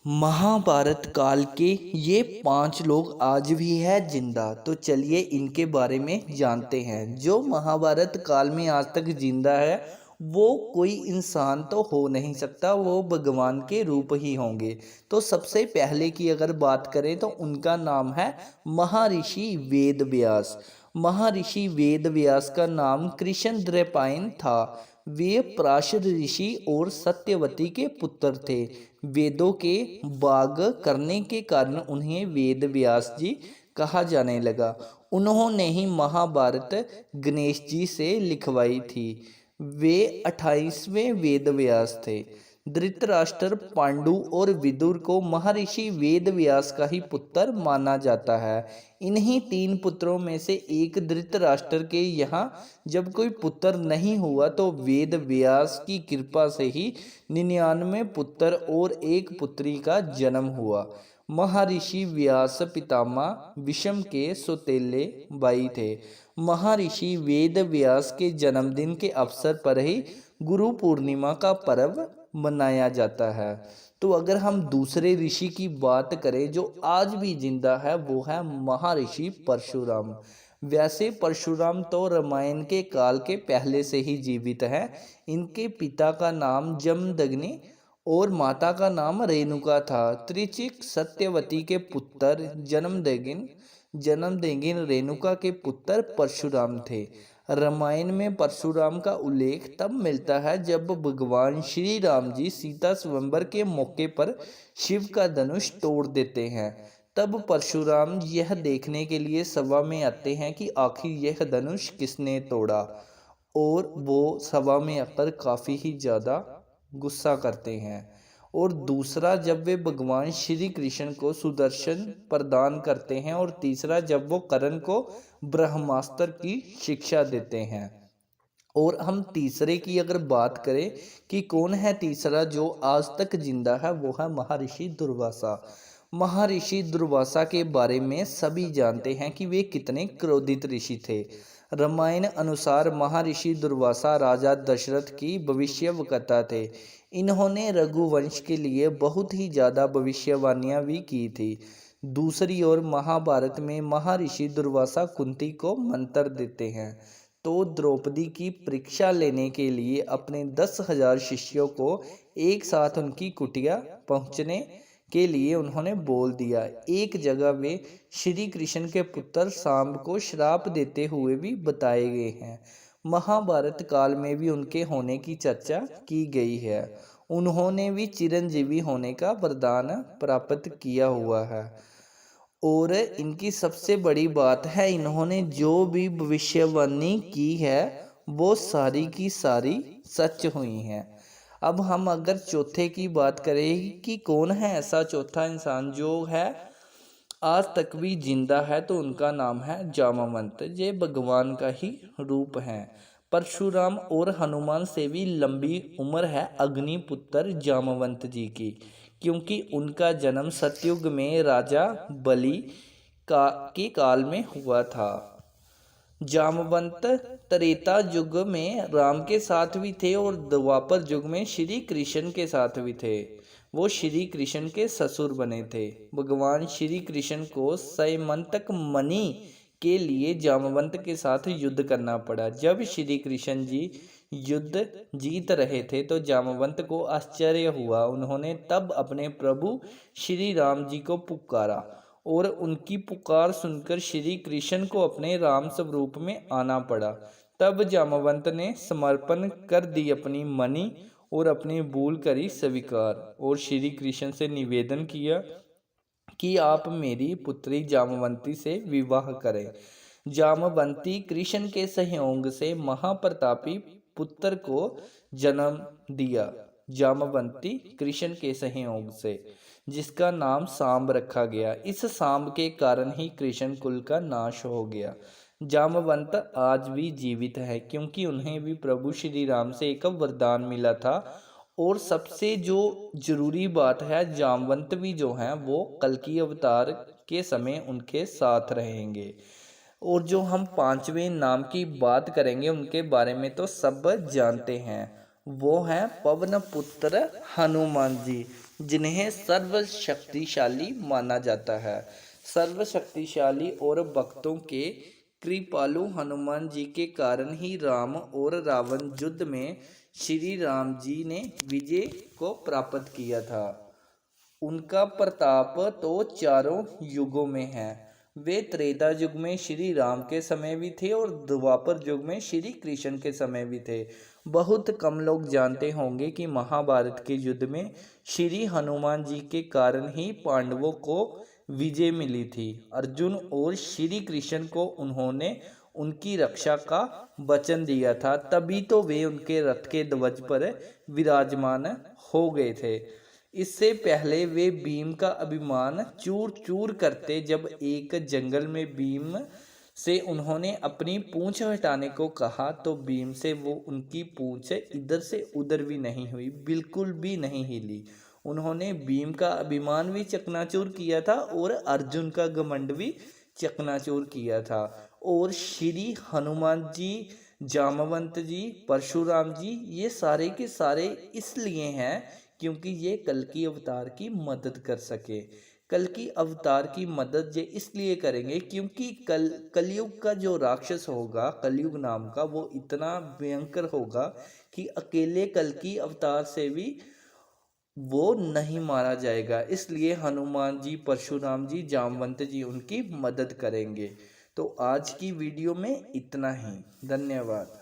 महाभारत काल के ये 5 लोग आज भी है जिंदा। तो चलिए इनके बारे में जानते हैं। जो महाभारत काल में आज तक जिंदा है वो कोई इंसान तो हो नहीं सकता, वो भगवान के रूप ही होंगे। तो सबसे पहले की अगर बात करें तो उनका नाम है महर्षि वेद व्यास। महर्षि वेद व्यास का नाम कृष्ण द्वैपायन था। वे पराशर ऋषि और सत्यवती के पुत्र थे। वेदों के बाग करने के कारण उन्हें वेद व्यास जी कहा जाने लगा। उन्होंने ही महाभारत गणेश जी से लिखवाई थी। वे 28वें वेद व्यास थे। धृतराष्ट्र, पांडु और विदुर को महर्षि वेद व्यास का ही पुत्र माना जाता है। इन्हीं 3 पुत्रों में से एक धृतराष्ट्र के यहाँ जब कोई पुत्र नहीं हुआ तो वेद व्यास की कृपा से ही 99 पुत्र और एक पुत्री का जन्म हुआ। महर्षि व्यास पितामह विषम के सौतेले भाई थे। महर्षि वेद व्यास के जन्मदिन के अवसर पर ही गुरु पूर्णिमा का पर्व मनाया जाता है। तो अगर हम दूसरे ऋषि की बात करें जो आज भी जिंदा है वो है महर्षि परशुराम। वैसे परशुराम तो रामायण के काल के पहले से ही जीवित हैं। इनके पिता का नाम जमदग्नि और माता का नाम रेणुका था। त्रिचिक सत्यवती के पुत्र जन्मदेगिन रेणुका के पुत्र परशुराम थे। रामायण में परशुराम का उल्लेख तब मिलता है जब भगवान श्री राम जी सीता स्वयंवर के मौके पर शिव का धनुष तोड़ देते हैं। तब परशुराम यह देखने के लिए सभा में आते हैं कि आखिर यह धनुष किसने तोड़ा, और वो सभा में आकर काफ़ी ही ज़्यादा गुस्सा करते हैं। और दूसरा जब वे भगवान श्री कृष्ण को सुदर्शन प्रदान करते हैं, और तीसरा जब वो कर्ण को ब्रह्मास्त्र की शिक्षा देते हैं। और हम तीसरे की अगर बात करें कि कौन है तीसरा जो आज तक जिंदा है, वो है महर्षि दुर्वासा। महर्षि दुर्वासा के बारे में सभी जानते हैं कि वे कितने क्रोधित ऋषि थे। रामायण अनुसार महर्षि दुर्वासा राजा दशरथ की भविष्यवक्ता थे। इन्होंने रघुवंश के लिए बहुत ही ज़्यादा भविष्यवाणियाँ भी की थी। दूसरी ओर महाभारत में महर्षि दुर्वासा कुंती को मंत्र देते हैं। तो द्रौपदी की परीक्षा लेने के लिए अपने 10,000 शिष्यों को एक साथ उनकी कुटिया पहुंचने के लिए उन्होंने बोल दिया। एक जगह वे श्री कृष्ण के पुत्र सांब को श्राप देते हुए भी बताए गए हैं। महाभारत काल में भी उनके होने की चर्चा की गई है। उन्होंने भी चिरंजीवी होने का वरदान प्राप्त किया हुआ है। और इनकी सबसे बड़ी बात है, इन्होंने जो भी भविष्यवाणी की है वो सारी की सारी सच हुई हैं। अब हम अगर चौथे की बात करें कि कौन है ऐसा चौथा इंसान जो है आज तक भी जिंदा है, तो उनका नाम है जामवंत। ये भगवान का ही रूप है। परशुराम और हनुमान से भी लंबी उम्र है अग्निपुत्र जामवंत जी की, क्योंकि उनका जन्म सतयुग में राजा बलि के काल में हुआ था। जामवंत त्रेता युग में राम के साथ भी थे और द्वापर युग में श्री कृष्ण के साथ भी थे। वो श्री कृष्ण के ससुर बने थे। भगवान श्री कृष्ण को सैमंतक मणि के लिए जामवंत के साथ युद्ध करना पड़ा। जब श्री कृष्ण जी युद्ध जीत रहे थे तो जामवंत को आश्चर्य हुआ। उन्होंने तब अपने प्रभु श्री राम जी को पुकारा, और उनकी पुकार सुनकर श्री कृष्ण को अपने राम स्वरूप में आना पड़ा। तब जामवंत ने समर्पण कर दी अपनी मणि और अपनी भूल करी स्वीकार, और श्री कृष्ण से निवेदन किया कि आप मेरी पुत्री जामवंती से विवाह करें। जामवंती कृष्ण के सहयोग से महाप्रतापी पुत्र को जन्म दिया। जामवंती कृष्ण के सहयोग से, जिसका नाम सांब रखा गया। इस सांब के कारण ही कृष्ण कुल का नाश हो गया। जामवंत आज भी जीवित है क्योंकि उन्हें भी प्रभु श्री राम से एक वरदान मिला था। और सबसे जो जरूरी बात है, जामवंत भी जो हैं वो कल्कि अवतार के समय उनके साथ रहेंगे। और जो हम 5वें नाम की बात करेंगे उनके बारे में तो सब जानते हैं, वो हैं पवन पुत्र हनुमान जी। जिन्हें सर्वशक्तिशाली माना जाता है। सर्वशक्तिशाली और भक्तों के कृपालु हनुमान जी के कारण ही राम और रावण युद्ध में श्री राम जी ने विजय को प्राप्त किया था। उनका प्रताप तो चारों युगों में है। वे त्रेता युग में श्री राम के समय भी थे और द्वापर युग में श्री कृष्ण के समय भी थे। बहुत कम लोग जानते होंगे कि महाभारत के युद्ध में श्री हनुमान जी के कारण ही पांडवों को विजय मिली थी। अर्जुन और श्री कृष्ण को उन्होंने उनकी रक्षा का वचन दिया था, तभी तो वे उनके रथ के ध्वज पर विराजमान हो गए थे। इससे पहले वे भीम का अभिमान चूर चूर करते। जब एक जंगल में भीम से उन्होंने अपनी पूंछ हटाने को कहा तो भीम से वो उनकी पूंछ इधर से उधर भी नहीं हुई, बिल्कुल भी नहीं हिली। उन्होंने भीम का अभिमान भी चकनाचूर किया था और अर्जुन का घमंड भी चकनाचूर किया था। और श्री हनुमान जी, जामवंत जी, परशुराम जी, ये सारे के सारे इसलिए हैं क्योंकि ये कल्कि अवतार की मदद कर सके। कल्कि अवतार की मदद ये इसलिए करेंगे क्योंकि कलयुग का जो राक्षस होगा, कलयुग नाम का, वो इतना भयंकर होगा कि अकेले कल्कि अवतार से भी वो नहीं मारा जाएगा। इसलिए हनुमान जी, परशुराम जी, जामवंत जी उनकी मदद करेंगे। तो आज की वीडियो में इतना ही। धन्यवाद।